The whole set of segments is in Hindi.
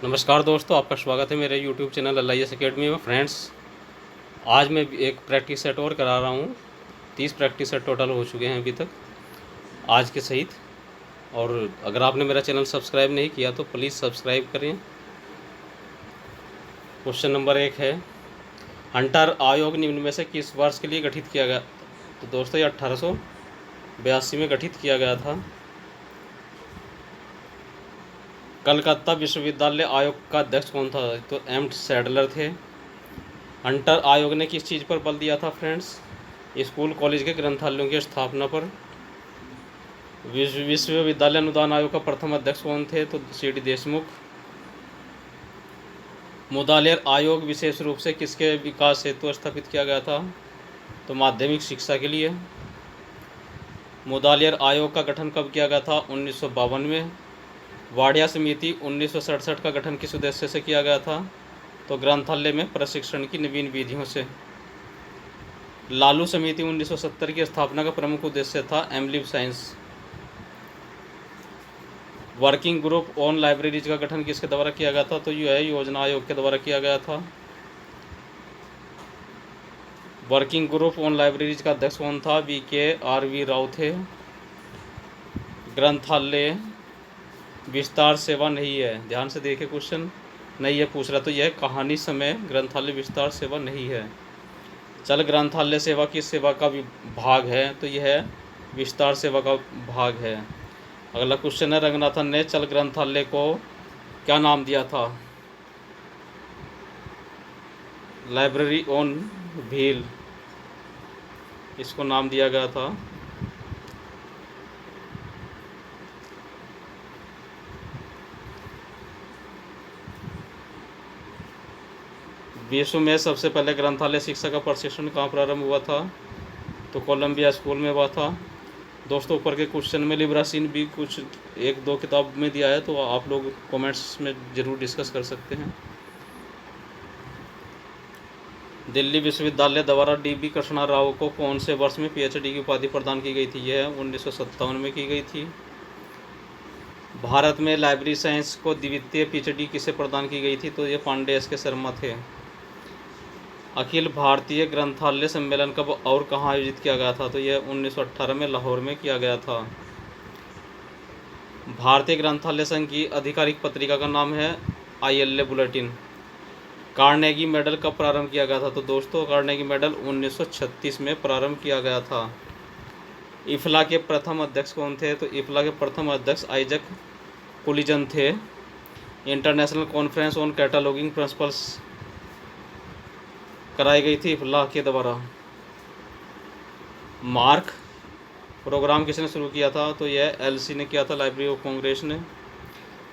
नमस्कार दोस्तों, आपका स्वागत है मेरे यूट्यूब चैनल LIS एकेडमी में। फ्रेंड्स, आज मैं एक प्रैक्टिस सेट और करा रहा हूँ। 30 प्रैक्टिस सेट टोटल हो चुके हैं अभी तक आज के सहित। और अगर आपने मेरा चैनल सब्सक्राइब नहीं किया तो प्लीज़ सब्सक्राइब करें। क्वेश्चन नंबर 1 है, हंटर आयोग निम्न में से किस वर्ष के लिए गठित किया गया? तो दोस्तों, ये 1882 में गठित किया गया था। कलकत्ता विश्वविद्यालय आयोग का अध्यक्ष कौन था? तो M सैडलर थे। हंटर आयोग ने किस चीज़ पर बल दिया था फ्रेंड्स? स्कूल कॉलेज के ग्रंथालयों की स्थापना पर। विश्वविद्यालय अनुदान आयोग का प्रथम अध्यक्ष कौन थे? तो C.D. देशमुख। मुदालियर आयोग विशेष रूप से किसके विकास हेतु स्थापित किया गया था? तो माध्यमिक शिक्षा के लिए। मुदालियर आयोग का गठन कब किया गया था? 1952 में। वाडिया समिति 1967 का गठन किस उद्देश्य से किया गया था? तो ग्रंथालय में प्रशिक्षण की नवीन विधियों से। लालू समिति 1970 की स्थापना का प्रमुख उद्देश्य था एमलिव science. Working group on libraries का गठन किसके द्वारा किया गया था? तो यह योजना आयोग के द्वारा किया गया था। वर्किंग ग्रुप ऑन लाइब्रेरीज का अध्यक्ष कौन था? VKRV राव थे। ग्रंथालय विस्तार सेवा नहीं है, ध्यान से देखिए क्वेश्चन नहीं है पूछ रहा, तो यह कहानी समय ग्रंथालय विस्तार सेवा नहीं है। चल ग्रंथालय सेवा किस सेवा का भाग है? तो यह विस्तार सेवा का भाग है। अगला क्वेश्चन है, रंगनाथन ने चल ग्रंथालय को क्या नाम दिया था? लाइब्रेरी ऑन व्हील इसको नाम दिया गया था। विश्व में सबसे पहले ग्रंथालय शिक्षा का प्रशिक्षण कहाँ प्रारंभ हुआ था? तो कोलंबिया स्कूल में हुआ था। दोस्तों, ऊपर के क्वेश्चन में लिब्रासीन भी कुछ 1-2 किताब में दिया है, तो आप लोग कमेंट्स में ज़रूर डिस्कस कर सकते हैं। दिल्ली विश्वविद्यालय द्वारा DB कृष्णा राव को कौन से वर्ष में PhD की उपाधि प्रदान की गई थी? यह 1957 में की गई थी। भारत में लाइब्रेरी साइंस को द्वितीय PhD किसे प्रदान की गई थी? तो ये पांडे SK शर्मा थे। अखिल भारतीय ग्रंथालय सम्मेलन कब और कहाँ आयोजित किया गया था? तो यह 1918 में लाहौर में किया गया था। भारतीय ग्रंथालय संघ की आधिकारिक पत्रिका का नाम है ILA बुलेटिन। कार्नेगी मेडल कब प्रारंभ किया गया था? तो दोस्तों, कार्नेगी मेडल 1936 में प्रारंभ किया गया था। इफ्ला के प्रथम अध्यक्ष कौन थे? तो इफ्ला के प्रथम अध्यक्ष आइजक कुलिजन थे। International conference on cataloguing principles कराई गई थी इफ्ला के द्वारा। मार्क प्रोग्राम किसने शुरू किया था? तो यह LC ने किया था, लाइब्रेरी ऑफ कांग्रेस ने।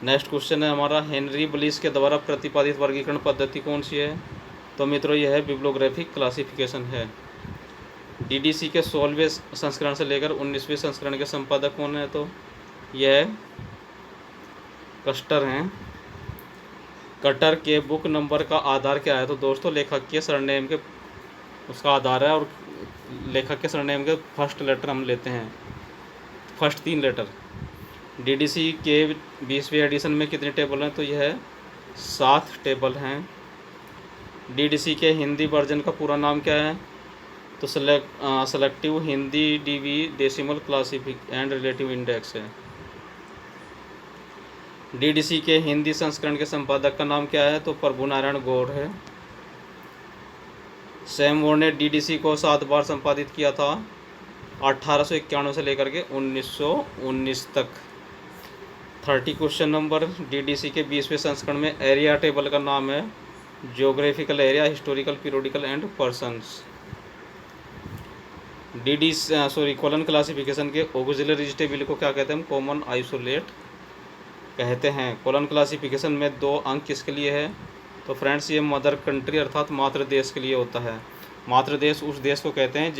नेक्स्ट क्वेश्चन है हमारा, हेनरी ब्लिस के द्वारा प्रतिपादित वर्गीकरण पद्धति कौन सी है? तो मित्रों, यह है बिब्लियोग्राफिक क्लासिफिकेशन है। DDC के 16वें संस्करण से लेकर 19वें संस्करण के संपादक कौन है? तो यह कस्टर हैं। कटर के बुक नंबर का आधार क्या है? तो दोस्तों, लेखक के सरनेम के उसका आधार है, और लेखक के सरनेम के फर्स्ट लेटर हम लेते हैं, फर्स्ट 3 लेटर। DDC के 20वें एडिशन में कितने टेबल हैं? तो यह 7 टेबल हैं। DDC के हिंदी वर्जन का पूरा नाम क्या है? तो selective Hindi DV decimal classification and relative index है। DDC के हिंदी संस्करण के संपादक का नाम क्या है? तो प्रभु नारायण गौड़ है। सैम वॉर ने DDC को 7 बार संपादित किया था, 1891 से लेकर के 1919 तक। 30 क्वेश्चन नंबर, DDC के 20वें संस्करण में एरिया टेबल का नाम है geographical area, historical, periodical and persons. Colon classification के ऑक्सिलरी टेबल को क्या कहते हैं? हम कॉमन आइसोलेट कहते हैं। कॉलन क्लासिफिकेशन में 2 अंक किसके लिए है? तो फ्रेंड्स, ये मदर कंट्री अर्थात मातृ देश के लिए होता है। मातृ देश उस देश को कहते हैं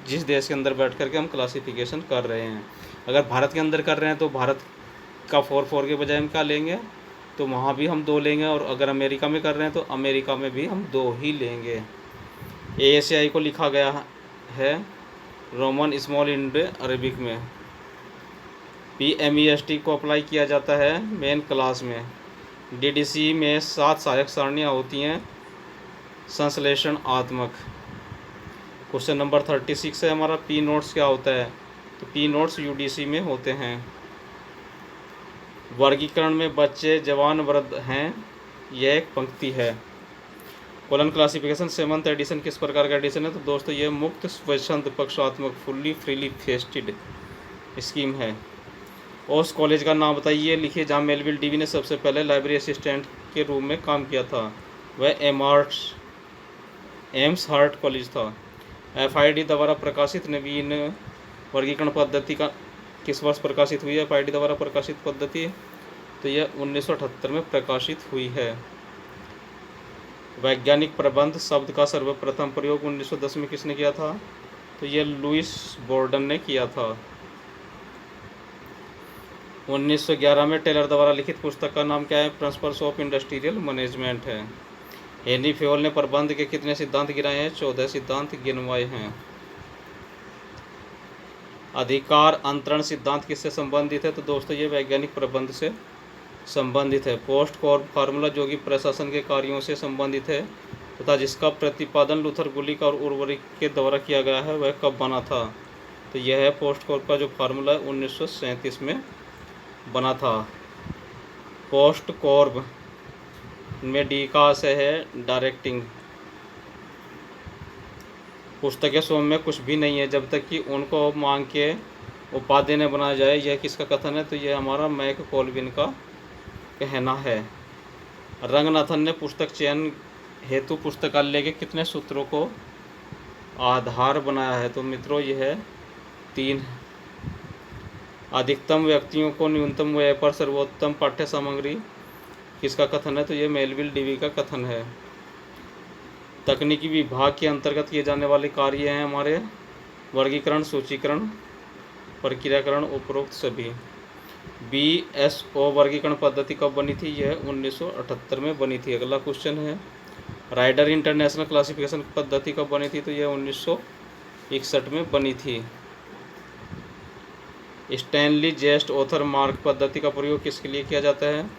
जिस देश के अंदर बैठ करके हम क्लासिफिकेशन कर रहे हैं। अगर भारत के अंदर कर रहे हैं तो भारत का 4 के बजाय हम क्या लेंगे? तो वहाँ भी हम 2 लेंगे, और अगर अमेरिका में कर रहे हैं तो अमेरिका में भी हम 2 ही लेंगे। ASI को लिखा गया है रोमन स्मॉल इंडो अरेबिक में। PMEST को अप्लाई किया जाता है मेन क्लास में। डीडीसी में 7 सहायक सारणियाँ होती हैं संश्लेषणात्मक। क्वेश्चन नंबर 36 है हमारा, पी नोट्स क्या होता है? तो पी नोट्स यूडीसी में होते हैं। वर्गीकरण में बच्चे जवान वृद्ध हैं, यह एक पंक्ति है। कोलन क्लासिफिकेशन 7th एडिशन किस प्रकार का एडिशन है? तो दोस्तों ये मुक्त स्वच्छंद पक्षात्मक फुल्ली फ्रीली फेस्टेड स्कीम है। उस कॉलेज का नाम बताइए, लिखिए, जहाँ मेलविल डीवी ने सबसे पहले लाइब्रेरी असिस्टेंट के रूप में काम किया था। वह एम्स हार्ट कॉलेज था। एफआईडी द्वारा प्रकाशित नवीन वर्गीकरण पद्धति का किस वर्ष प्रकाशित हुई है? एफआईडी द्वारा प्रकाशित पद्धति तो यह 1978 में प्रकाशित हुई है। वैज्ञानिक प्रबंध शब्द का सर्वप्रथम प्रयोग 1910 में किसने किया था? तो यह लुइस बोर्डन ने किया था। 1911 में टेलर द्वारा लिखित पुस्तक का नाम क्या है? प्रिंसिपल्स ऑफ इंडस्ट्रियल मैनेजमेंट है। हेनरी फेयोल ने प्रबंध के कितने सिद्धांत गिनाए हैं? 14 सिद्धांत गिनवाए हैं। अधिकार अंतरण सिद्धांत किससे संबंधित है? तो दोस्तों ये वैज्ञानिक प्रबंध से संबंधित है। पोस्ट कॉर्ब फार्मूला जो कि प्रशासन के कार्यों से संबंधित है तथा जिसका प्रतिपादन लूथर गुलिक और उर्वरिक के द्वारा किया गया है, वह कब बना था? तो यह है पोस्ट कॉर्ब का जो फार्मूला 1937 में बना था। पोस्ट कॉर्ब में डी का आशय है डायरेक्टिंग। पुस्तकें स्वयं में कुछ भी नहीं है जब तक कि उनको मांग के उपाधि न बनाया जाए, यह किसका कथन है? तो यह हमारा मैक कॉल्विन का कहना है। रंगनाथन ने पुस्तक चयन हेतु पुस्तकालय के कितने सूत्रों को आधार बनाया है? तो मित्रों यह 3। अधिकतम व्यक्तियों को न्यूनतम व्यय पर सर्वोत्तम पाठ्य सामग्री किसका कथन है? तो यह मेलविल डीवी का कथन है। तकनीकी विभाग के अंतर्गत किए जाने वाले कार्य हैं हमारे वर्गीकरण, सूचीकरण, प्रक्रियाकरण, उपरोक्त सभी। BSO वर्गीकरण पद्धति कब बनी थी? यह 1978 में बनी थी। अगला क्वेश्चन है, राइडर इंटरनेशनल क्लासिफिकेशन पद्धति कब बनी थी? तो यह 1961 में बनी थी। स्टैनली जेस्ट ऑथर मार्क पद्धति का प्रयोग किसके लिए किया जाता है?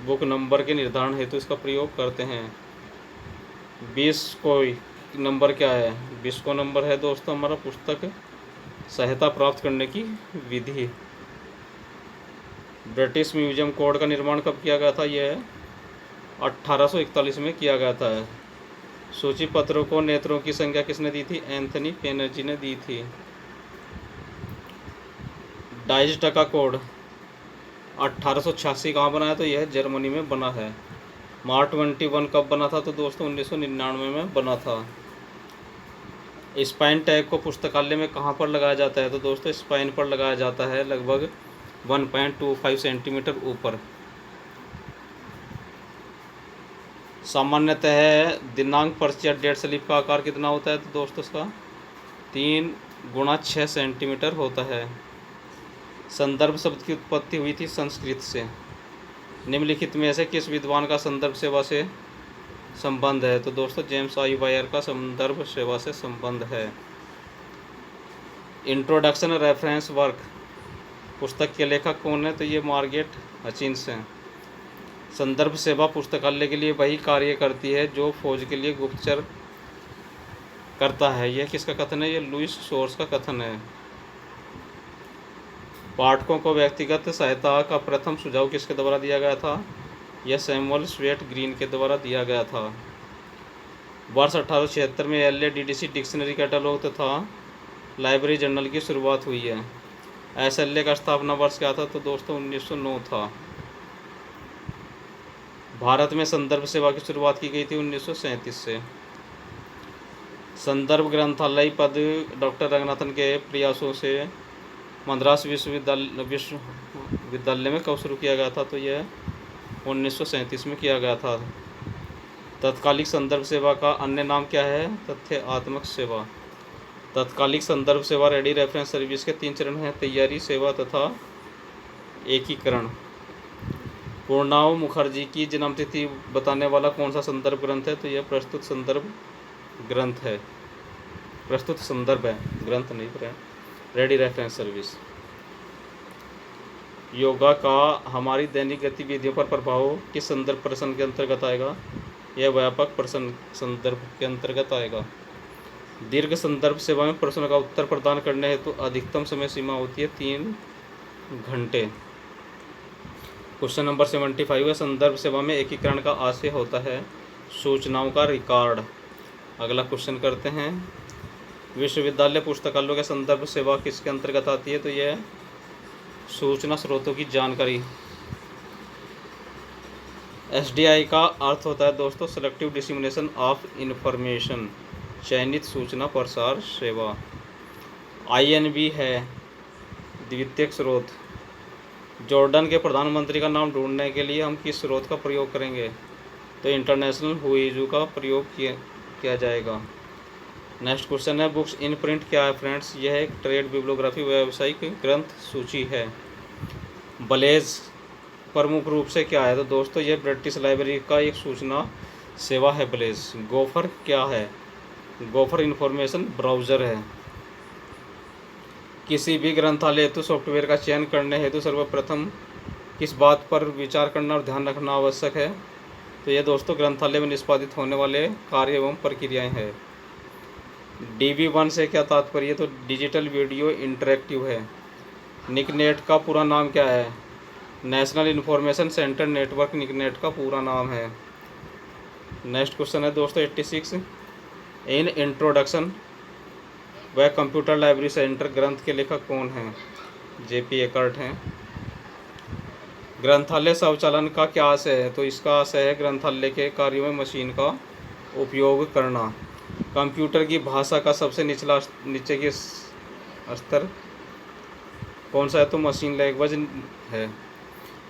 बुक नंबर के निर्धारण हेतु इसका प्रयोग करते हैं। 20 को नंबर क्या है? 20 को नंबर है दोस्तों हमारा पुस्तक सहायता प्राप्त करने की विधि। ब्रिटिश म्यूजियम कोड का निर्माण कब किया गया था? यह 1841 में किया गया था। सूची पत्रों को नेत्रों की संख्या किसने दी थी? एंथनी पेनर्जी ने दी थी। डाइज टका कोड 1886 कहाँ बना है? तो यह जर्मनी में बना है। मार्च 21 कब बना था? तो दोस्तों 1999 में बना था। स्पाइन टैग को पुस्तकालय में कहाँ पर लगाया जाता है? तो दोस्तों स्पाइन पर लगाया जाता है लगभग 1.25 सेंटीमीटर ऊपर। सामान्यतः दिनांक पर्ची या डेट स्लिप का आकार कितना होता है? तो दोस्तों इसका 3 × 6 सेंटीमीटर होता है। संदर्भ शब्द की उत्पत्ति हुई थी संस्कृत से। निम्नलिखित में से किस विद्वान का संदर्भ सेवा से संबंध है? तो दोस्तों जेम्स आई वायर का संदर्भ सेवा से संबंध है। इंट्रोडक्शन रेफरेंस वर्क पुस्तक के लेखक कौन है? तो ये मार्गेट हचिन्स हैं। संदर्भ सेवा पुस्तकालय के लिए वही कार्य करती है जो फौज के लिए गुप्तचर करता है। यह किसका कथन है? ये लुइस सोर्स का कथन है। पाठकों को व्यक्तिगत सहायता का प्रथम सुझाव किसके द्वारा दिया गया था? यह सैमुअल स्वेट ग्रीन के द्वारा दिया गया था। वर्ष 1876 में LADDC डिक्शनरी कैटलॉग तथा लाइब्रेरी जर्नल की शुरुआत हुई है। SLA का स्थापना वर्ष क्या था? तो दोस्तों 1909 था। भारत में संदर्भ सेवा की शुरुआत की गई थी 1937 से। संदर्भ ग्रंथालय पद डॉक्टर रंगनाथन के प्रयासों से मद्रास विश्वविद्यालय में कब शुरू किया गया था? तो यह 1937 में किया गया था। तत्कालिक संदर्भ सेवा का अन्य नाम क्या है? तथ्यात्मक सेवा। तत्कालिक संदर्भ सेवा रेडी रेफरेंस सर्विस के 3 चरण हैं, तैयारी, सेवा तथा एकीकरण। पूर्णाव मुखर्जी की जन्मतिथि बताने वाला कौन सा संदर्भ ग्रंथ है? तो यह प्रस्तुत संदर्भ ग्रंथ है। प्रस्तुत संदर्भ है, ग्रंथ नहीं है। Ready reference service. योगा का हमारी दैनिक गतिविधियों पर प्रभाव किस संदर्भ प्रश्न के अंतर्गत आएगा? यह व्यापक प्रश्न संदर्भ के अंतर्गत आएगा। दीर्घ संदर्भ सेवा में प्रश्नों का उत्तर प्रदान करने हेतु अधिकतम समय सीमा होती है 3 घंटे। क्वेश्चन नंबर 75 है, संदर्भ सेवा में एकीकरण का आशय होता है सूचनाओं का रिकॉर्ड। अगला क्वेश्चन करते हैं, विश्वविद्यालय पुस्तकालयों के संदर्भ सेवा किसके अंतर्गत आती है? तो यह सूचना स्रोतों की जानकारी। SDI का अर्थ होता है दोस्तों सेलेक्टिव डिसिमिनेशन ऑफ इंफॉर्मेशन, चयनित सूचना प्रसार सेवा। INB है द्वितीयक स्रोत। जॉर्डन के प्रधानमंत्री का नाम ढूंढने के लिए हम किस स्रोत का प्रयोग करेंगे? तो इंटरनेशनल हुइजू का प्रयोग किया जाएगा। नेक्स्ट क्वेश्चन है, बुक्स इन प्रिंट क्या है फ्रेंड्स? यह एक ट्रेड बिब्लियोग्राफी व्यावसायिक ग्रंथ सूची है। बलेज प्रमुख रूप से क्या है? तो दोस्तों यह ब्रिटिश लाइब्रेरी का एक सूचना सेवा है बलेज। गोफर क्या है? गोफर इंफॉर्मेशन ब्राउज़र है। किसी भी ग्रंथालय हेतु सॉफ्टवेयर का चयन करने हेतु सर्वप्रथम किस बात पर विचार करना और ध्यान रखना आवश्यक है? तो यह दोस्तों ग्रंथालय में निष्पादित होने वाले कार्य एवं प्रक्रियाएं हैं। DV1 से क्या तात्पर्य? तो डिजिटल वीडियो इंटरेक्टिव है। निकनेट का पूरा नाम क्या है? National information centre network NICNET का पूरा नाम है। नेक्स्ट क्वेश्चन है दोस्तों 86, इन इंट्रोडक्शन वह कंप्यूटर लाइब्रेरी सेंटर ग्रंथ के लेखक कौन हैं? JP एकर्ट हैं। ग्रंथालय स्वचालन का क्या आशय है? तो इसका आशय है ग्रंथालय के कार्यों में मशीन का उपयोग करना। कंप्यूटर की भाषा का सबसे नीचे की स्तर कौन सा है? तो मशीन लैंग्वेज है।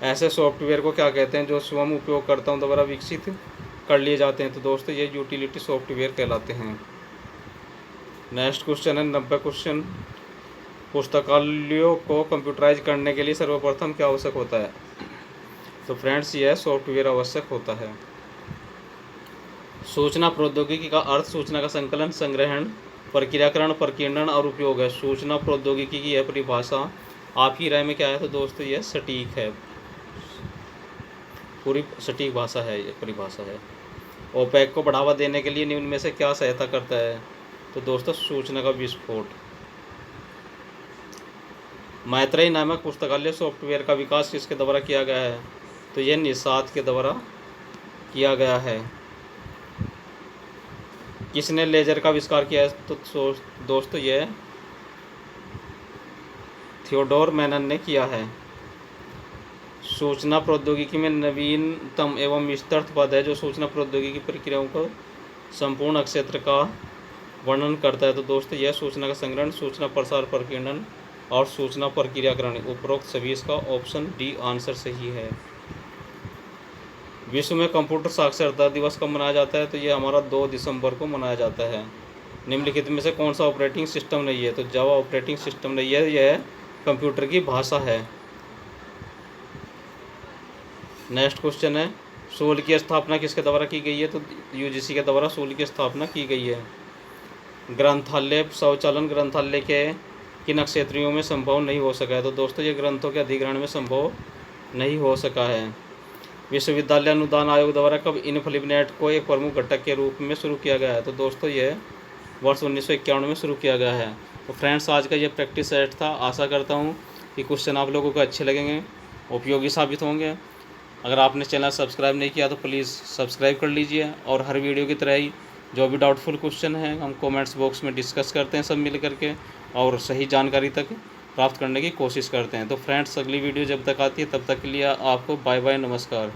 ऐसे सॉफ्टवेयर को क्या कहते हैं जो स्वयं उपयोगकर्ताओं द्वारा विकसित कर लिए जाते हैं? तो दोस्तों ये यूटिलिटी सॉफ्टवेयर कहलाते हैं। नेक्स्ट क्वेश्चन है 90 क्वेश्चन, पुस्तकालयों को कंप्यूटराइज करने के लिए सर्वप्रथम क्या आवश्यक होता है? तो फ्रेंड्स यह सॉफ्टवेयर आवश्यक होता है। सूचना प्रौद्योगिकी का अर्थ सूचना का संकलन, संग्रहण, प्रक्रियाकरण, प्रकीर्णन और उपयोग है। सूचना प्रौद्योगिकी की यह परिभाषा आपकी राय में क्या है? तो दोस्तों यह सटीक है, पूरी सटीक भाषा है, ये परिभाषा है। ओपेक को बढ़ावा देने के लिए निम्न में से क्या सहायता करता है? तो दोस्तों सूचना का विस्फोट। मैत्रेयी नामक पुस्तकालय सॉफ्टवेयर का विकास किसके द्वारा किया गया है? तो यह निषाद के द्वारा किया गया है। किसने लेजर का आविष्कार किया है? तो दोस्तों यह थियोडोर मैनन ने किया है। सूचना प्रौद्योगिकी में नवीनतम एवं विस्तृत पद है जो सूचना प्रौद्योगिकी प्रक्रियाओं को संपूर्ण क्षेत्र का वर्णन करता है। तो दोस्तों यह सूचना का संग्रहण, सूचना प्रसार, प्रकीर्णन और सूचना प्रक्रियाकरण। उपरोक्त सभी इसका ऑप्शन डी आंसर सही है। विश्व में कंप्यूटर साक्षरता दिवस कब मनाया जाता है? तो ये हमारा 2 दिसंबर को मनाया जाता है। निम्नलिखित में से कौन सा ऑपरेटिंग सिस्टम नहीं है? तो जावा ऑपरेटिंग सिस्टम नहीं है, यह कंप्यूटर की भाषा है। नेक्स्ट क्वेश्चन है, सूल की स्थापना किसके द्वारा की गई है? तो UGC के द्वारा सूल की स्थापना की गई है। ग्रंथालय स्वचालन ग्रंथालय के किन क्षेत्रों में संभव नहीं हो सका है? तो दोस्तों ये ग्रंथों के अधिग्रहण में संभव नहीं हो सका है। विश्वविद्यालय अनुदान आयोग द्वारा कब इनफ्लिपनेट को एक प्रमुख घटक के रूप में शुरू किया गया है? तो दोस्तों यह वर्ष 1951 में शुरू किया गया है। तो फ्रेंड्स आज का ये प्रैक्टिस सेट था। आशा करता हूँ कि क्वेश्चन आप लोगों को अच्छे लगेंगे, उपयोगी साबित होंगे। अगर आपने चैनल सब्सक्राइब नहीं किया तो प्लीज़ सब्सक्राइब कर लीजिए। और हर वीडियो की तरह ही जो भी डाउटफुल क्वेश्चन है हम कमेंट्स बॉक्स में डिस्कस करते हैं सब मिल करके, और सही जानकारी तक प्राप्त करने की कोशिश करते हैं। तो फ्रेंड्स अगली वीडियो जब तक आती है तब तक के लिए आपको बाय बाय, नमस्कार।